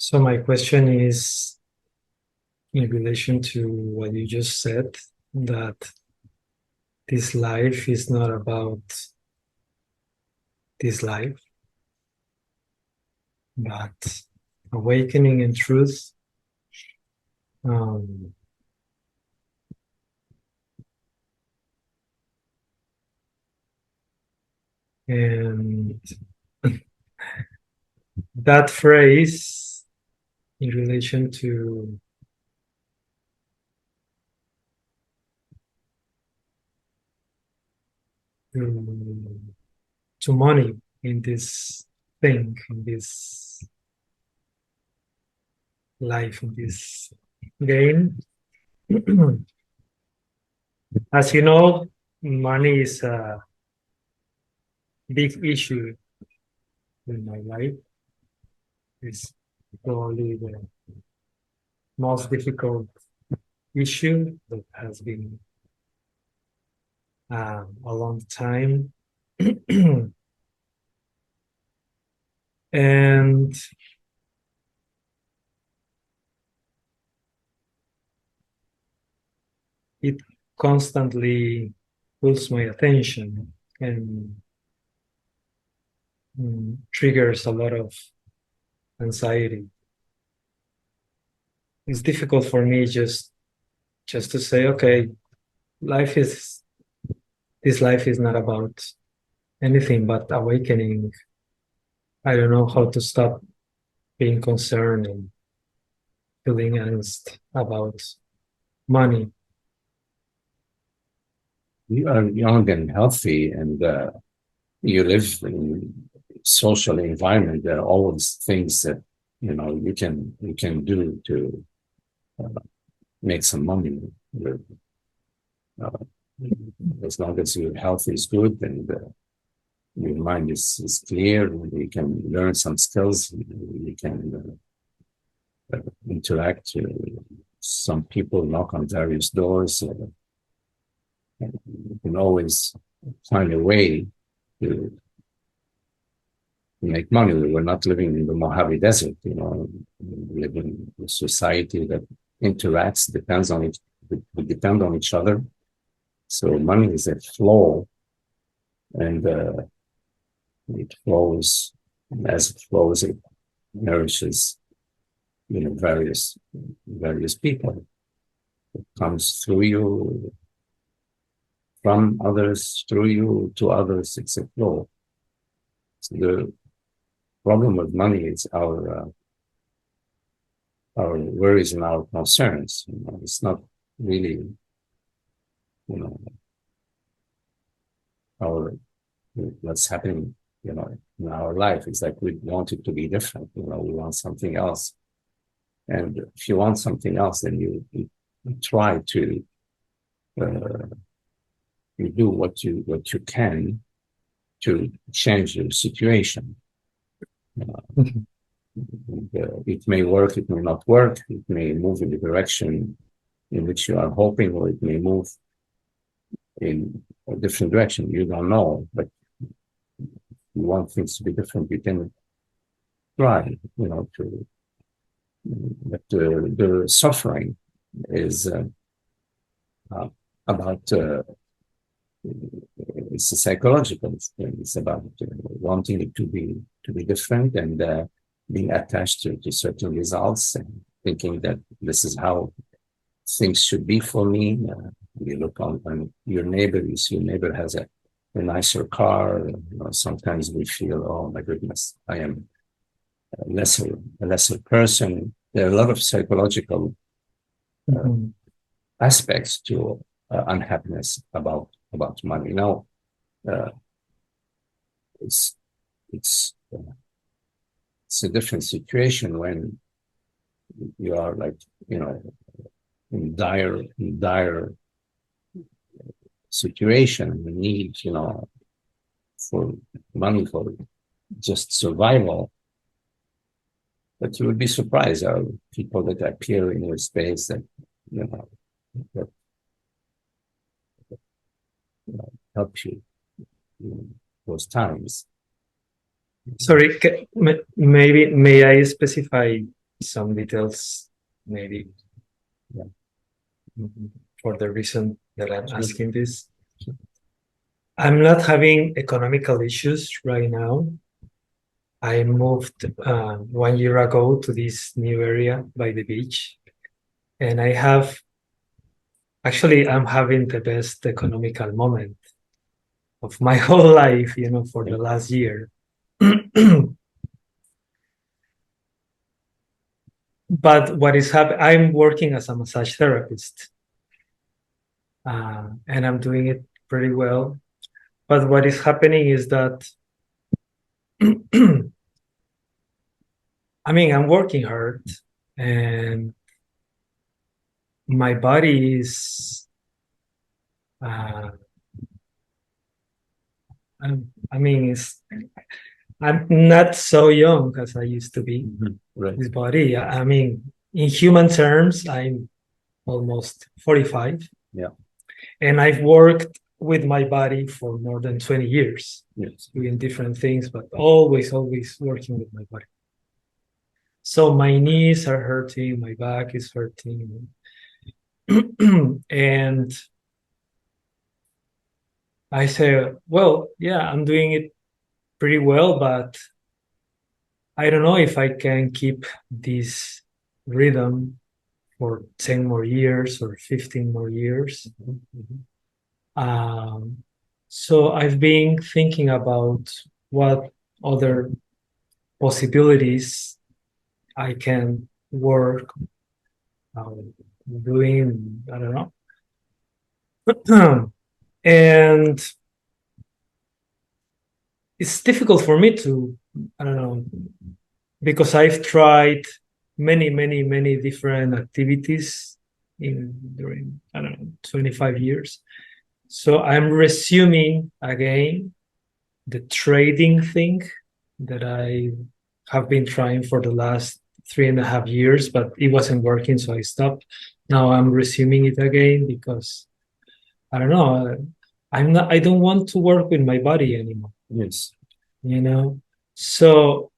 So my question is in relation to what you just said, that this life is not about this life, but awakening in truth. Um, and that phrase in relation to, to money in this thing, in this life, in this game. As you know, money is a big issue in my life. It's probably the most difficult issue that has been a long time. And it constantly pulls my attention and triggers a lot of anxiety. It's difficult for me just to say, okay, life is this life is not about anything but awakening. I don't know how to stop being concerned and feeling angst about money. You are young and healthy, and you live in social environment. There are always things that you can do to make some money. Uh, as long as your health is good and your mind is clear, you can learn some skills. You can interact with some people, knock on various doors. You can always find a way to make money. We're not living in the Mojave Desert, we live in a society that interacts, we depend on each other. So money is a flow, and it flows, and as it flows, it nourishes, various people. It comes through you, from others, through you, to others. It's a flow. So the problem with money is our worries and our concerns. It's not really, our what's happening, in our life. It's like we want it to be different. We want something else. And if you want something else, then you try to you do what you can to change your situation. It may work, it may not work, it may move in the direction in which you are hoping, or it may move in a different direction. You don't know, but you want things to be different, you can try, to. But the suffering is about it's a psychological thing. It's about wanting it to be different, and being attached to certain results, and thinking that this is how things should be for me. You look on your neighbor, you see your neighbor has a nicer car. Sometimes we feel, oh my goodness, I am a lesser person. There are a lot of psychological aspects to unhappiness about money. Now, it's a different situation when you are like, in dire situation. You need, for money for just survival. But you would be surprised. There are people that appear in your space that, that help you in those times. Sorry, maybe may I specify some details, maybe. Yeah. For the reason that I'm Sure. asking this. I'm not having economical issues right now. I moved 1 year ago to this new area by the beach, and I'm having the best economical moment of my whole life, for the last year. But what is happening, I'm working as a massage therapist, and I'm doing it pretty well. But what is happening is that, I'm working hard, and my body is, uh, I'm not so young as I used to be. Right. This body, in human terms, I'm almost 45. Yeah. And I've worked with my body for more than 20 years, Yes. doing different things, but always working with my body. So my knees are hurting, my back is hurting. And I say, well, yeah, I'm doing it pretty well, but I don't know if I can keep this rhythm for 10 more years or 15 more years. So I've been thinking about what other possibilities I can work doing, I don't know. And it's difficult for me to, I don't know, because I've tried many different activities during, I don't know, 25 years. So I'm resuming again the trading thing that I have been trying for the last 3.5 years, but it wasn't working, so I stopped. Now I'm resuming it again because I don't know. I don't want to work with my body anymore. Yes. So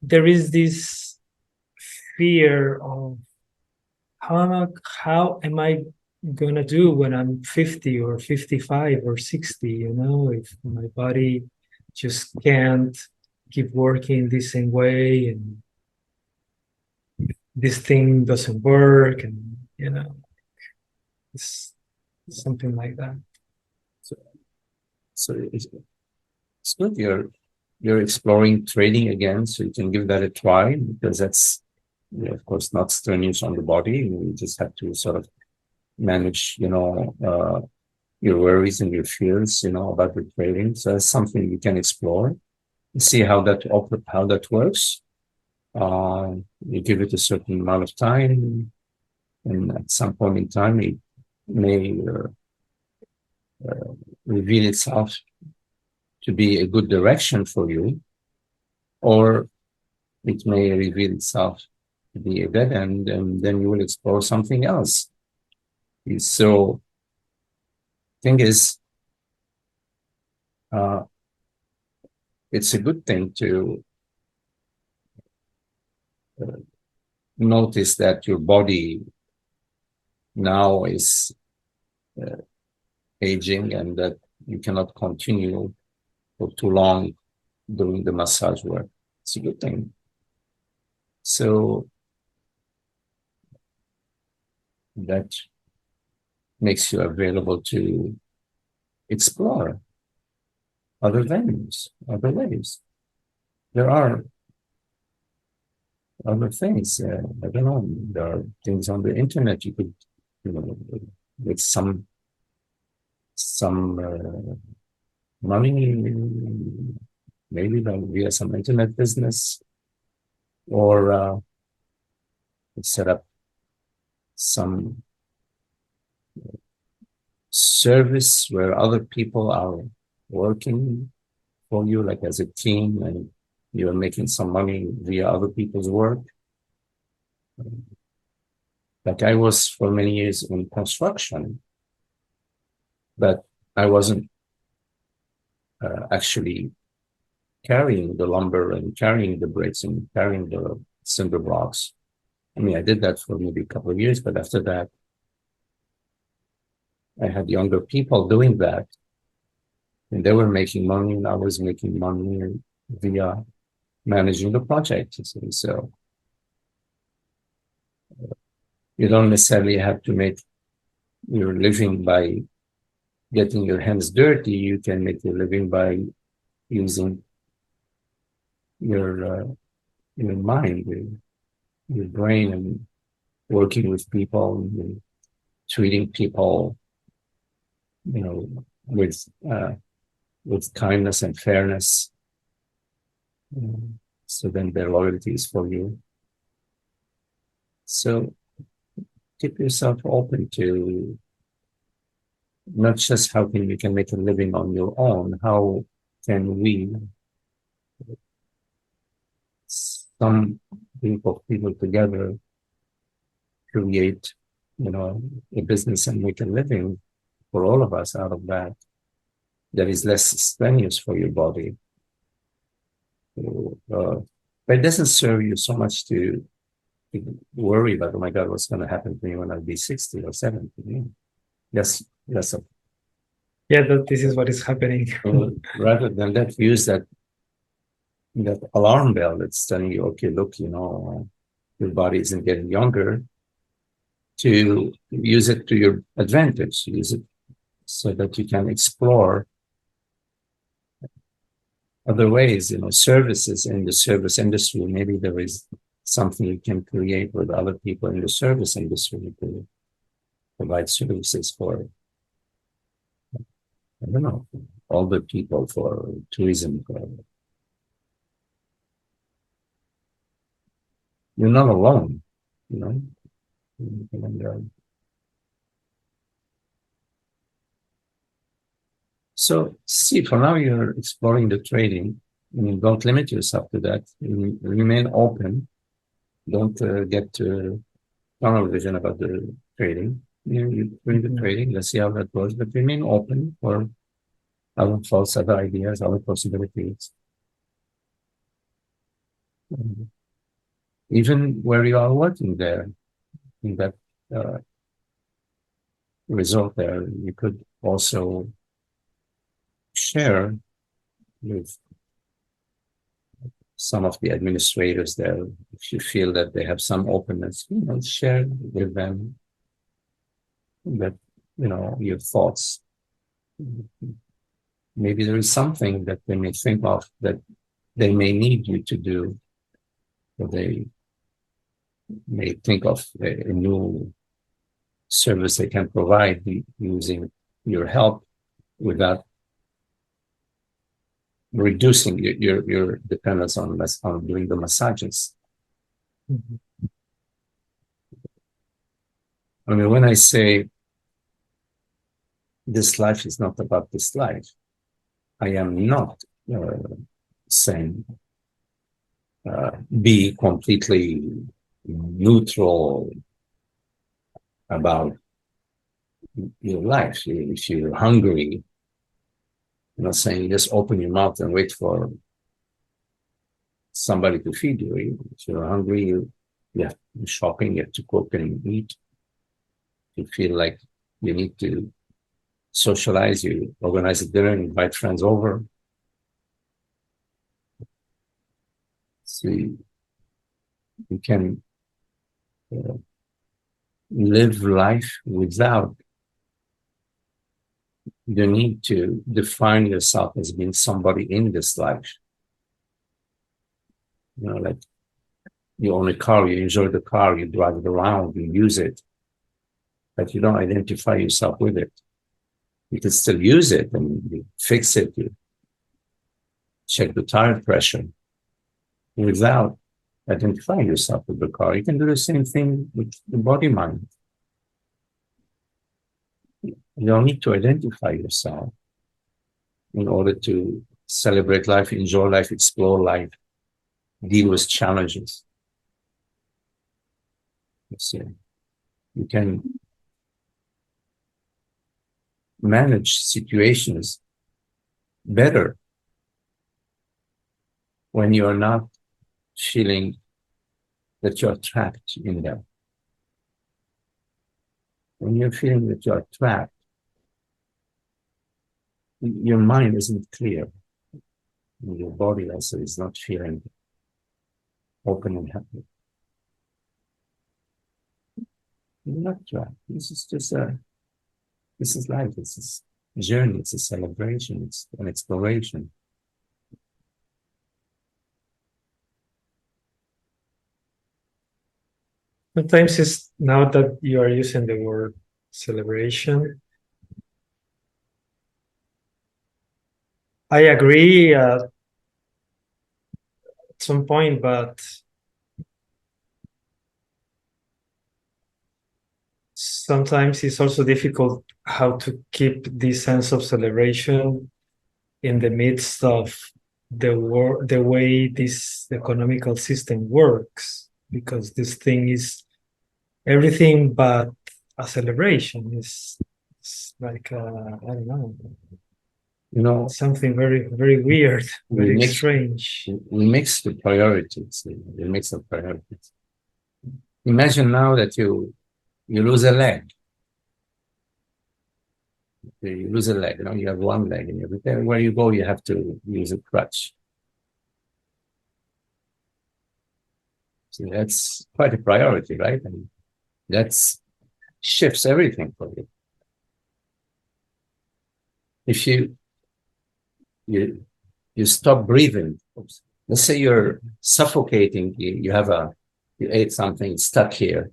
there is this fear of how am I gonna do when I'm 50 or 55 or 60, if my body just can't keep working the same way, and this thing doesn't work, and it's something like that. So it's good you're exploring trading again, so you can give that a try, because that's, of course, not strenuous on the body. You just have to sort of manage, your worries and your fears, about the trading. So that's something you can explore and see how that works. You give it a certain amount of time, and at some point in time, it may reveal itself to be a good direction for you, or it may reveal itself to be a dead end, and then you will explore something else. So, thing is, it's a good thing to notice that your body now is aging, and that you cannot continue for too long doing the massage work. It's a good thing. So that makes you available to explore other venues, other ways. There are other things. I don't know. There are things on the internet you could, with some money, maybe via some internet business, or set up some service where other people are working for you, like as a team, and you're making some money via other people's work. Like I was for many years in construction, but I wasn't actually carrying the lumber and carrying the bricks and carrying the cinder blocks. I mean, I did that for maybe a couple of years, but after that, I had younger people doing that, and they were making money, and I was making money via managing the project. So you don't necessarily have to make your living by getting your hands dirty. You can make your living by using your mind, your brain, and working with people, and treating people, you know, with kindness and fairness. So then their loyalty is for you. So keep yourself open to not just how you can make a living on your own, how can we, some group of people together, create, a business and make a living for all of us out of that is less strenuous for your body. But it doesn't serve you so much to worry about, oh my God, what's going to happen to me when I'll be 60 or 70. Yes. Yeah, this is what is happening. Rather than that, use that alarm bell that's telling you, okay, look, your body isn't getting younger, to use it to your advantage, use it so that you can explore other ways, services in the service industry. Maybe there is something you can create with other people in the service industry to provide services for, I don't know, older people, for tourism. You're not alone, And, so see, for now you're exploring the trading. Don't limit yourself to that. Remain open. Don't get tunnel vision about the trading. You're doing the trading. Let's see how that goes. But remain open for other thoughts, other ideas, other possibilities. Even where you are working there, in that result there, you could also share with some of the administrators there. If you feel that they have some openness, share with them that, your thoughts. Maybe there is something that they may think of that they may need you to do, or they may think of a new service they can provide using your help without reducing your dependence on doing the massages. Mm-hmm. I mean, when I say this life is not about this life, I am not saying be completely neutral about your life. If you're hungry, I'm not saying just open your mouth and wait for somebody to feed you. If you're hungry, you have to be shopping, you have to cook and eat. You feel like you need to socialize, you organize a dinner, invite friends over. So you can live life without the need to define yourself as being somebody in this life. Like you own a car, you enjoy the car, you drive it around, you use it, but you don't identify yourself with it. You can still use it and you fix it, you check the tire pressure without identifying yourself with the car. You can do the same thing with the body mind. You don't need to identify yourself in order to celebrate life, enjoy life, explore life, deal with challenges. You can manage situations better when you're not feeling that you're trapped in them. When you're feeling that you're trapped, your mind isn't clear. And your body also is not feeling open and happy. You're not trapped. This is just this is life. This is a journey. It's a celebration. It's an exploration. Sometimes it's now that you are using the word celebration. I agree at some point, but sometimes it's also difficult how to keep this sense of celebration in the midst of the way this economical system works, because this thing is everything but a celebration. It's like I don't know, something very, very weird, very strange. We mix the priorities. We mix the priorities. Imagine now that you lose a leg. You lose a leg. You have one leg, and where you go, you have to use a crutch. So that's quite a priority, right? And that shifts everything for you. If you stop breathing, let's say you're suffocating, you ate something stuck here,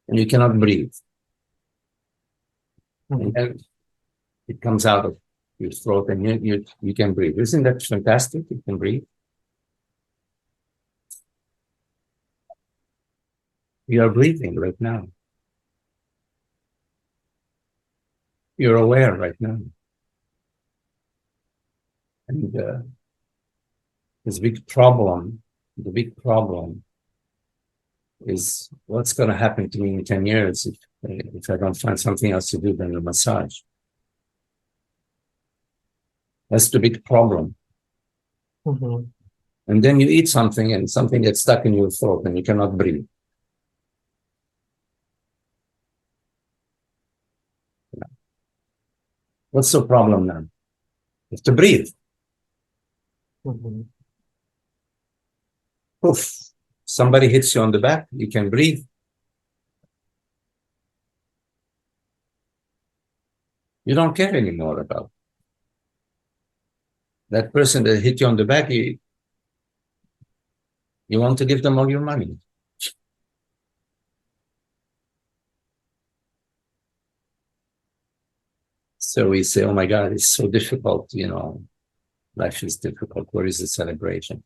and you cannot breathe. And then it comes out of your throat, and you can breathe. Isn't that fantastic? You can breathe. You are breathing right now. You're aware right now. And the big problem is what's going to happen to me in 10 years if I don't find something else to do than a massage. That's the big problem. Mm-hmm. And then you eat something, and something gets stuck in your throat, and you cannot breathe. What's the problem now? You have to breathe. Mm-hmm. Poof. Somebody hits you on the back, you can breathe. You don't care anymore about that person that hit you on the back. You want to give them all your money. So we say, oh my God, it's so difficult, life is difficult. Where is the celebration?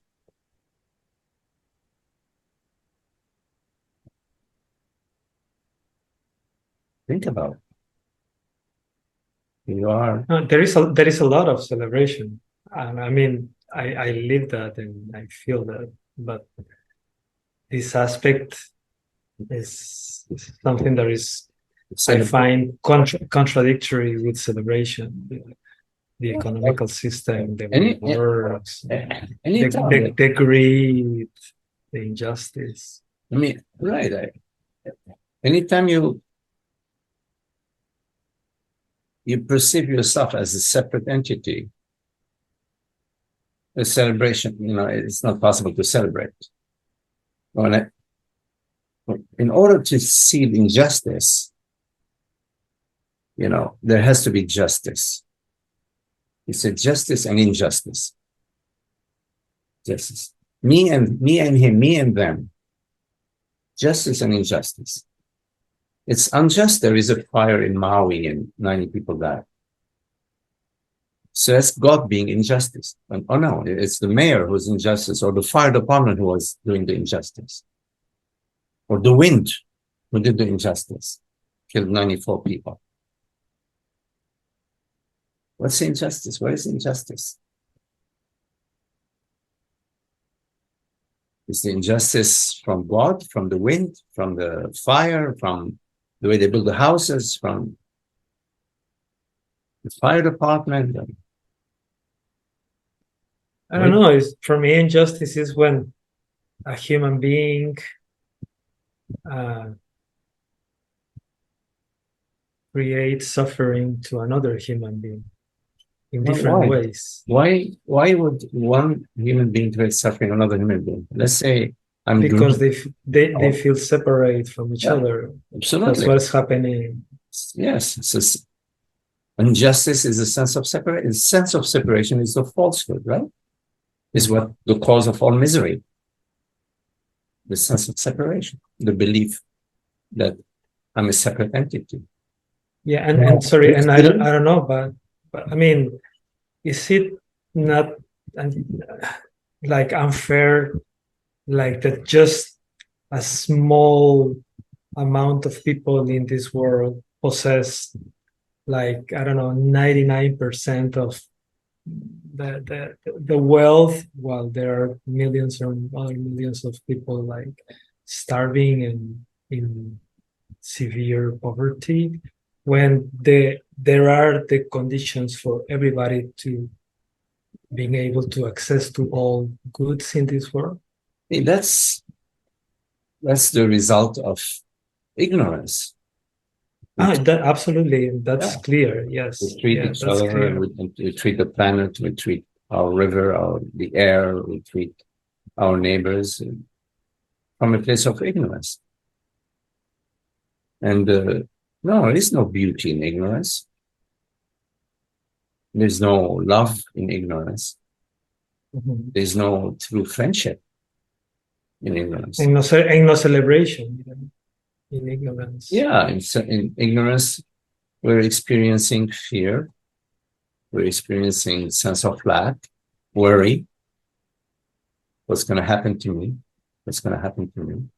Think about it. You are. There is a lot of celebration. And I mean, I live that and I feel that, but this aspect is something that is, I find contradictory with celebration. The economical system, the works, the greed, the injustice. I mean, right. Anytime you perceive yourself as a separate entity, the celebration, it's not possible to celebrate. In order to see the injustice, there has to be justice. It's a justice and injustice. Justice. Me and him, me and them. Justice and injustice. It's unjust. There is a fire in Maui and 90 people died. So that's God being injustice. Oh no, it's the mayor who's injustice, or the fire department who was doing the injustice. Or the wind who did the injustice. Killed 94 people. What's the injustice? Where is the injustice? Is the injustice from God, from the wind, from the fire, from the way they build the houses, from the fire department? I don't know. For me, injustice is when a human being uh, creates suffering to another human being in different Why? ways. Why would one human being create suffering another human being? Let's say I'm Because greedy. they feel separate from each Yeah, other. That's absolutely. what's happening. Yes. Injustice is a sense of separation. The sense of separation is the falsehood, right? Is what the cause of all misery. The sense of separation, the belief that I'm a separate entity. Yeah, and sorry, and Still, I don't know, but I mean, is it not like unfair, like that just a small amount of people in this world possess, like, I don't know, 99% of the wealth, while there are millions or other millions of people like starving and in severe poverty, when there are the conditions for everybody to being able to access to all goods in this world? that's the result of ignorance. That absolutely, that's Yeah, clear. we Yes, treat yeah, each that's other, clear. we treat the planet, we treat our river, the air, we treat our neighbors from a place of ignorance. And no, there is no beauty in ignorance. There's no love in ignorance. Mhm. There's no true friendship in ignorance. And no celebration, even in ignorance. Yeah, in ignorance, we're experiencing fear, we're experiencing sense of lack, worry. What's going to happen to me? What's going to happen to me?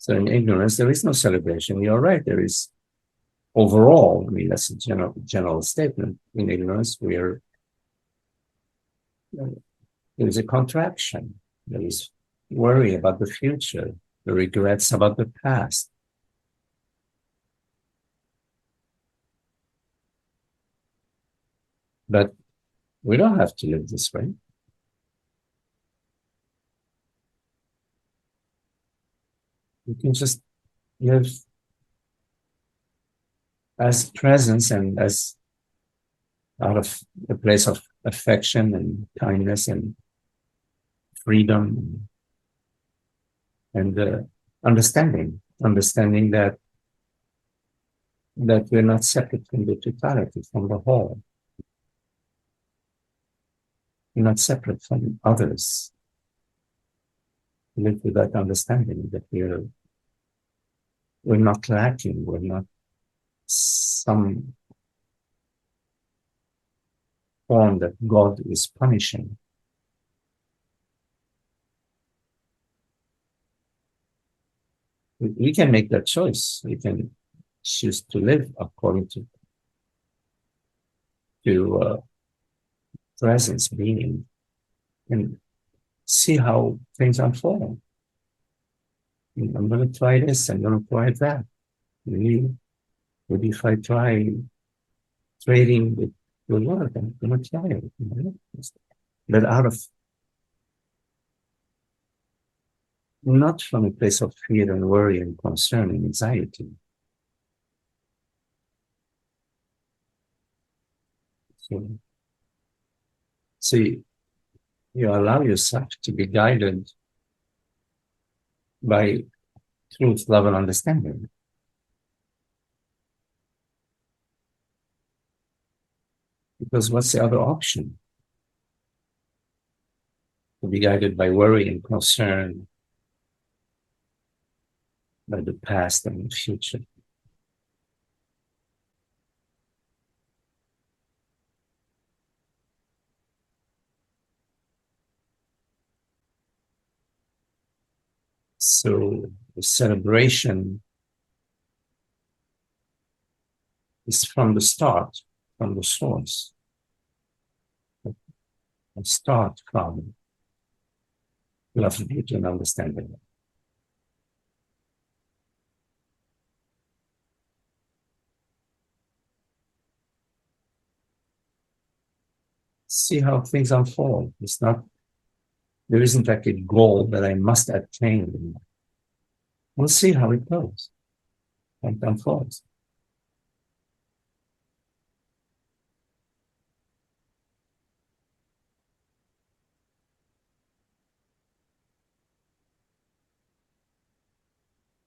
So in ignorance, there is no celebration. You're right. There is overall. I mean, that's a general statement. In ignorance, there is a contraction. There is worry about the future, the regrets about the past. But we don't have to live this way. We can just live as presence and as out of a place of affection and kindness and freedom and understanding that we're not separate from the totality, from the whole. We're not separate from others. We live with that understanding that we're not lacking, we're not some form that God is punishing. We can make that choice. We can choose to live according to presence, being, and see how things unfold. I'm going to try this. I'm going to try that. Maybe if I try trading with the world, I'm going to try it. But out of not from a place of fear and worry and concern and anxiety. So you allow yourself to be guided by truth, love, and understanding. Because what's the other option? To be guided by worry and concern, by the past and the future. So the celebration is from the start, from the source. And start from love, beauty, and understanding. see how things unfold. It's not, there isn't like a goal that I must attain. We'll see how it goes and unfolds.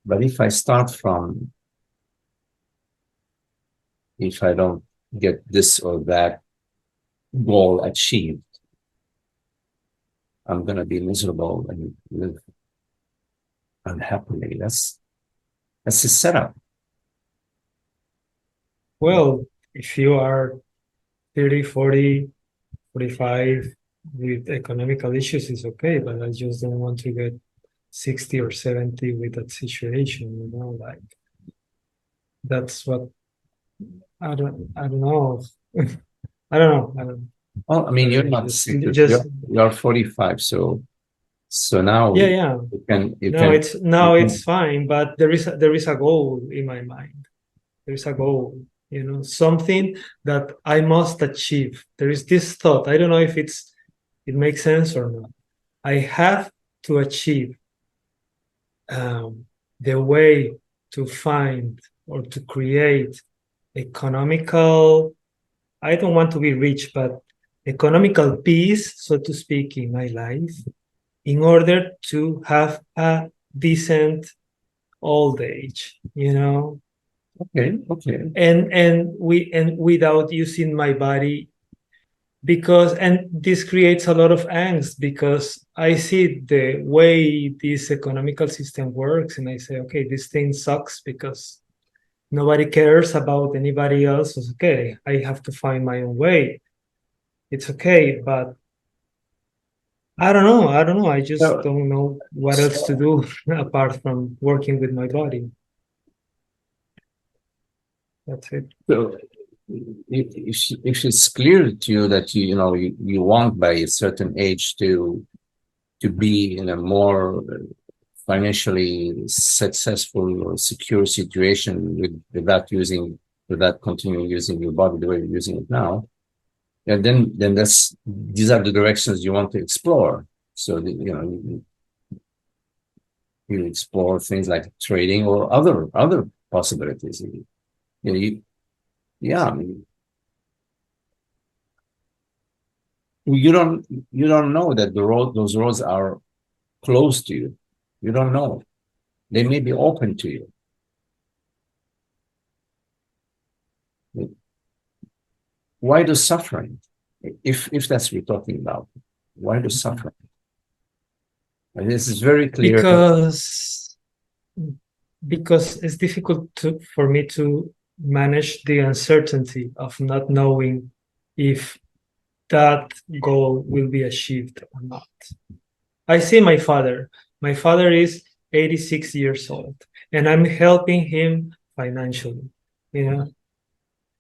But if I start from, if I don't get this or that goal achieved, I'm going to be miserable and live unhappily. That's a setup. Well, if you are 30, 40, 45 with economical issues, it's okay, but I just don't want to get 60 or 70 with that situation, like that's what I don't know. I don't know. I don't Well, I mean, you're not just sick. just You're 45, so now yeah, yeah. you No, can it's fine, but there is a goal in my mind. There is a goal, something that I must achieve. There is this thought. I don't know if it makes sense or not. I have to achieve the way to find or to create economical, I don't want to be rich, but economical peace, so to speak, in my life, in order to have a decent old age. okay. And without using my body, because and this creates a lot of angst because I see the way this economical system works and I say, okay, this thing sucks because nobody cares about anybody else. It's okay, I have to find my own way. It's okay, but I don't know, I just So, don't know what else to do apart from working with my body. That's it. so if it's clear to you that you want by a certain age to be in a more financially successful or secure situation without continuing using your body the way you're using it now, and then these are the directions you want to explore. So you explore things like trading or other possibilities. You know, you, yeah, I mean, you don't know that those roads are close to you. You don't know. They may be open to you. Why do suffering? If that's what we're talking about, why do suffering? And this is very clear. Because it's difficult for me to manage the uncertainty of not knowing if that goal will be achieved or not. I see my father. My father is 86 years old, and I'm helping him financially,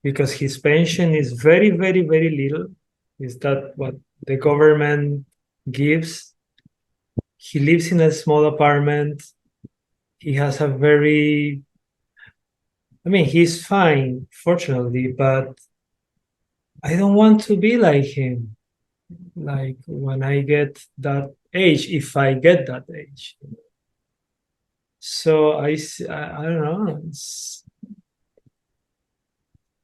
because his pension is very, very, very little. Is that what the government gives? He lives in a small apartment. He has a very, I mean, he's fine, fortunately, but I don't want to be like him. Like when I get that age, if I get that age. So I don't know.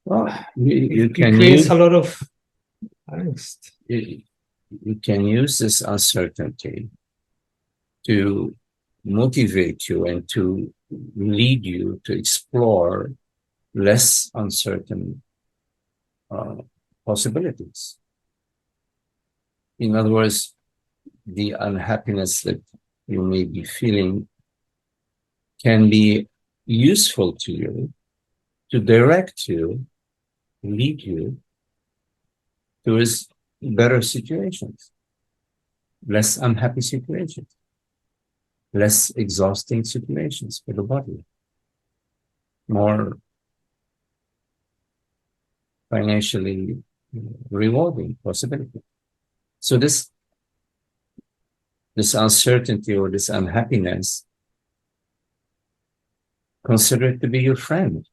Well, you It can creates a use lot of angst. you, you can use this uncertainty to motivate you and to lead you to explore less uncertain uh, possibilities. In other words, the unhappiness that you may be feeling can be useful to you to direct you, lead you towards better situations, less unhappy situations, less exhausting situations for the body, more financially rewarding possibility. So this uncertainty or this unhappiness, consider it to be your friend.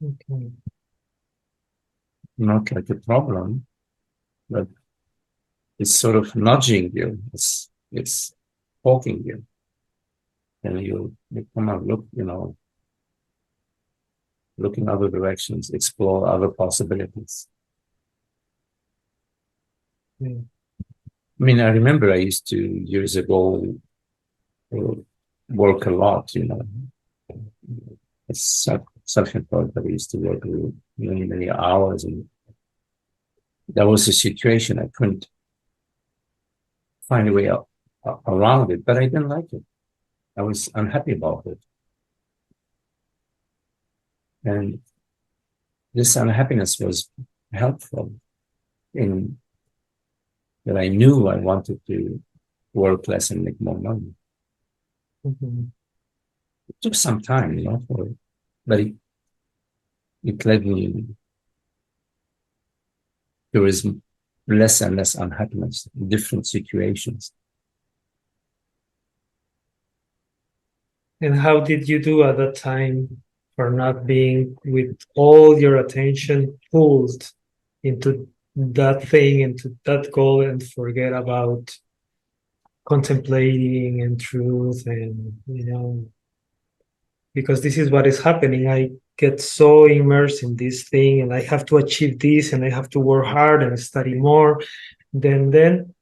Okay. Not like a problem, but it's sort of nudging you. It's poking you, and you come and look, look in other directions, explore other possibilities. Yeah. I mean, I remember I used to years ago work a lot, It's self-employed, but I used to work many, many hours, and that was a situation I couldn't find a way out around it, but I didn't like it. I was unhappy about it. And this unhappiness was helpful in that I knew I wanted to work less and make more money. Mm-hmm. It took some time, but it led me. There was less and less unhappiness in different situations. And how did you do at that time for not being with all your attention pulled into that thing, into that goal, and forget about contemplating and truth and because this is what is happening. I get so immersed in this thing and I have to achieve this and I have to work hard and study more. Then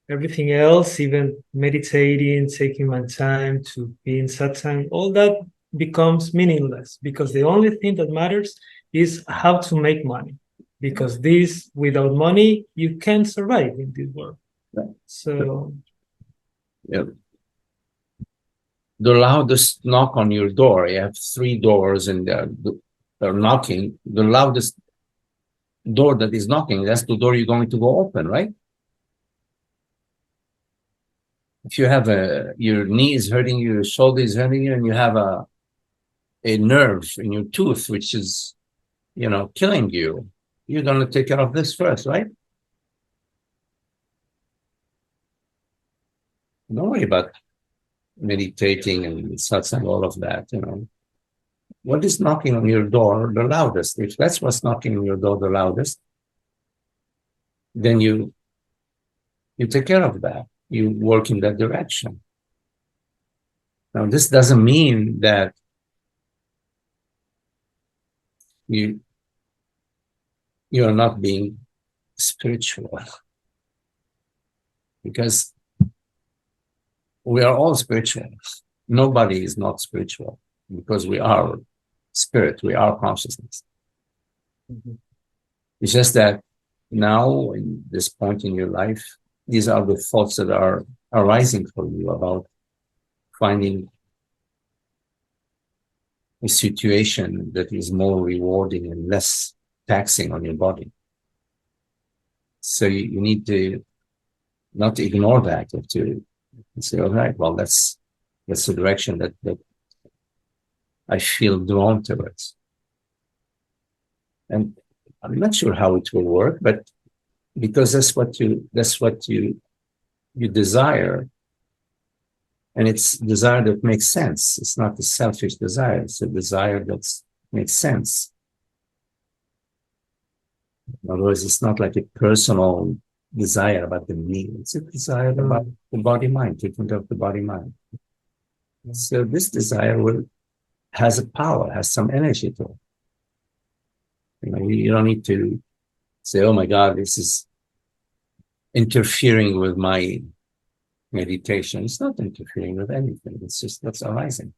everything else, even meditating, taking my time to be in satsang, all that becomes meaningless because the only thing that matters is how to make money. Because this, without money, you can't survive in this world. So, Yeah. The loudest knock on your door, you have 3 doors and they're knocking. The loudest door that is knocking, that's the door you're going to go open, right? If you have your knee is hurting you, your shoulder is hurting you, and you have a nerve in your tooth, which is, killing you, you're going to take care of this first, right? Don't worry about meditating and satsang, all of that, What is knocking on your door the loudest? If that's what's knocking on your door the loudest, then you take care of that. You work in that direction. Now, this doesn't mean that you're not being spiritual, because we are all spiritual. Nobody is not spiritual because we are spirit, we are consciousness. mm-hmm. It's just that now, in this point in your life, these are the thoughts that are arising for you about finding a situation that is more rewarding and less taxing on your body. So you need to not ignore that, but to say, all right, well, that's the direction that I feel drawn towards. And I'm not sure how it will work, but because that's what you desire, and it's desire that makes sense. It's not a selfish desire. It's a desire that makes sense. In other words, it's not like a personal desire about the me. It's a desire about the body-mind, treatment of the body-mind. So this desire has a power, has some energy to it. You don't need to say, oh my God, this is interfering with my meditation. It's not interfering with anything. It's just what's arising.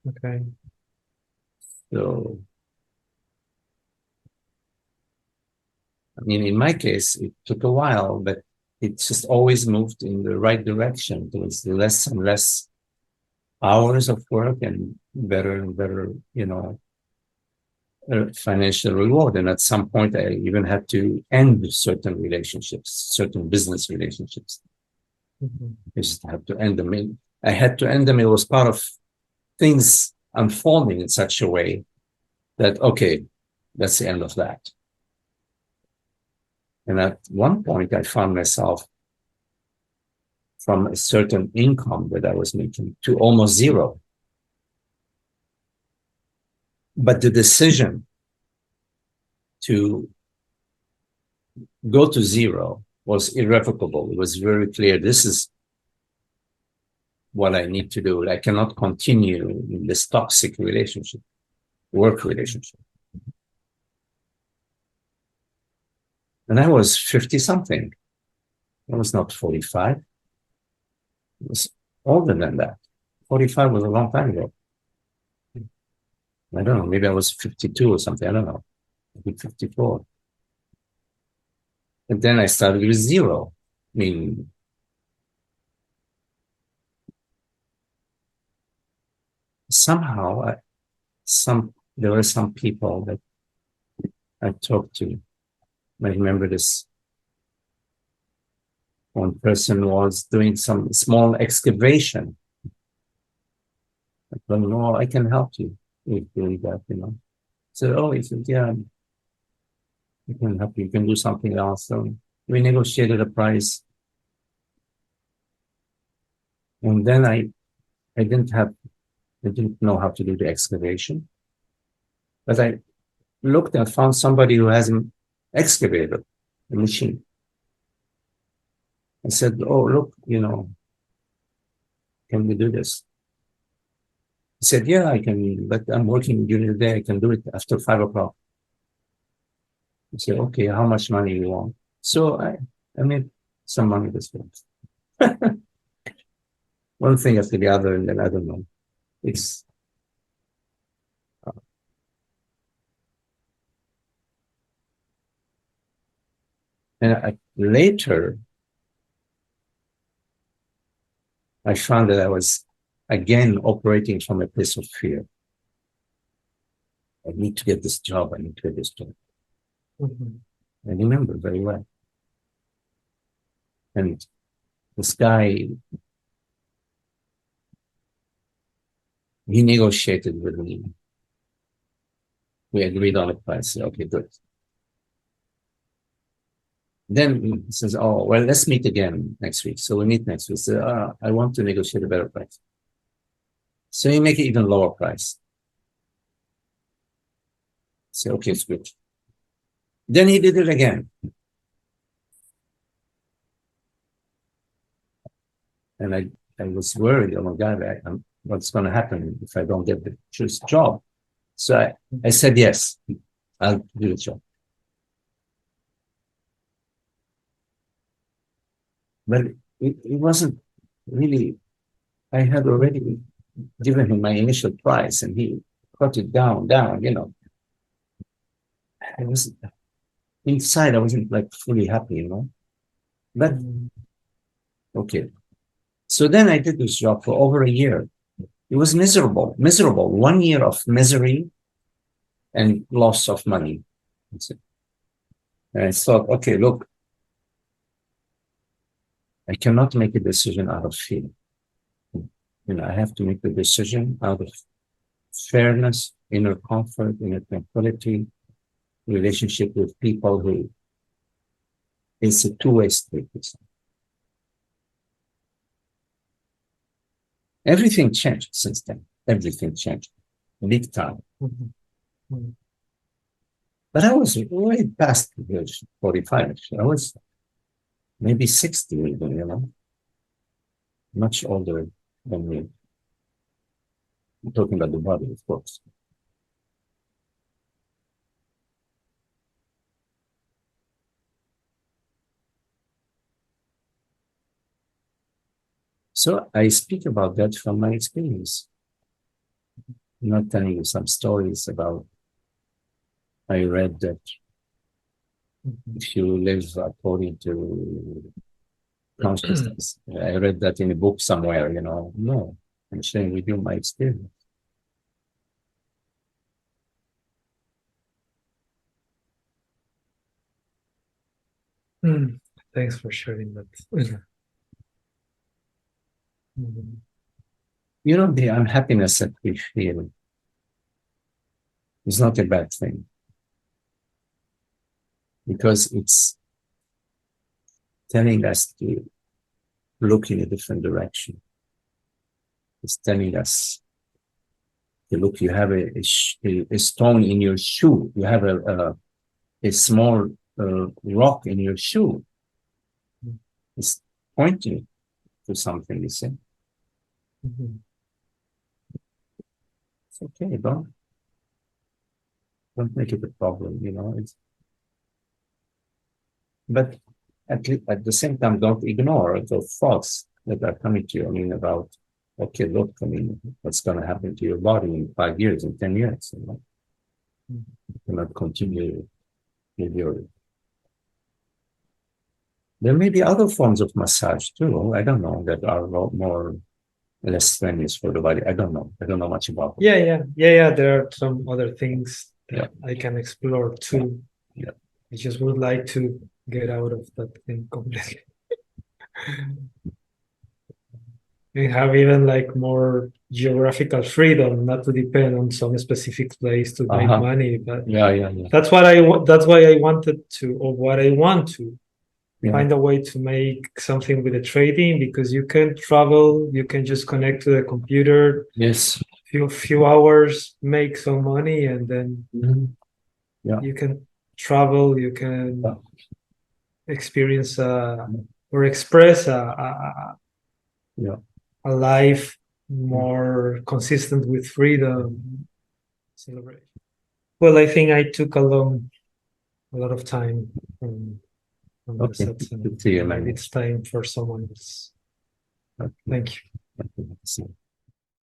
Okay. So, I mean, in my case, it took a while, but it just always moved in the right direction. There was less and less hours of work and better and better, financial reward. And at some point, I even had to end certain relationships, certain business relationships. Mm-hmm. I just had to end them. I had to end them. It was part of things unfolding in such a way that, okay, that's the end of that. And at one point, I found myself from a certain income that I was making to almost zero. But the decision to go to zero was irrevocable. It was very clear. This is what I need to do. I cannot continue in this toxic relationship, work relationship. And I was 50 something. I was not 45. It was older than that. 45 was a long time ago. I don't know, maybe I was 52 or something. I don't know. Maybe 54. And then I started with zero. I mean, somehow, there were some people that I talked to. I remember this. One person was doing some small excavation. I told him, "Oh, I can help you with doing that, you know." So, oh, he said, "Yeah, I can help you. You can do something else." So we negotiated a price. And then I didn't know how to do the excavation. But I looked and found somebody who has an excavator, a machine. I said, "Oh, look, you know, can we do this?" He said, "Yeah, I can, but I'm working during the day. I can do it after 5 o'clock." I said, "Okay, how much money you want?" So I made some money this way. One thing after the other, and then I don't know. It's and later I found that I was again operating from a place of fear. I need to get this job. I need to get this job. Mhm. I remember very well. And this guy, he negotiated with me. We agreed on a price. Okay, good. Then he says, "Oh, well, let's meet again next week." So we meet next week. So I want to negotiate a better price. So you make it even lower price. Say, okay, it's good. Then he did it again. And I was worried, oh my God, what's going to happen if I don't get the job? So I said, yes, I'll do the job. But it wasn't really, I had already given him my initial price and he cut it down, you know. I was inside, I wasn't like fully happy, you know. But okay. So then I did this job for over a year. It was miserable. 1 year of misery and loss of money. And I thought, okay, look, I cannot make a decision out of fear. You know, I have to make the decision out of fairness, inner comfort, inner tranquility, relationship with people who it's a two-way street. Everything changed since then. Everything changed. Big time. Mhm. Mhm. But I was way past the age 45. I was maybe 60 even, you know, much older than me. I'm talking about the body, of course. So I speak about that from my experience. I'm not telling you some stories about, I read that if you live according to consciousness, I read that in a book somewhere, you know. No, I'm sharing with you my experience. Thanks for sharing that. Mhm. You know, the unhappiness that we feel is not a bad thing because it's telling us to look in a different direction. It's telling us Okay, look, you have a stone in your shoe. You have a small rock in your shoe. It's pointing to something, you see. Mhm. It's okay, don't make it a problem, you know. But at the same time, don't ignore the thoughts that are coming to you. I mean, about, okay, look, I mean, what's going to happen to your body in 5 years, in 10 years, you know? You cannot continue with your. There may be other forms of massage too. I don't know, that are a lot more less strenuous for the body. I don't know. I don't know much about them. Yeah. There are some other things that Yeah. I can explore too. Yeah. I just would like to get out of that thing completely. And have even like more geographical freedom, not to depend on some specific place to make Uh-huh. money. But Yeah. that's that's why I wanted to, or what I want to Yeah. find a way to make something with the trading, because you can travel, you can just connect to the computer, Yes. few hours, make some money, and then Mhm. Yeah. you can travel, you can Yeah. experience or express Yeah. a life more consistent with freedom, celebration. Well, I think I took a lot of time from the Okay. sets, and Good to you, maybe man. it's time for someone else. Okay. Thank you. Okay.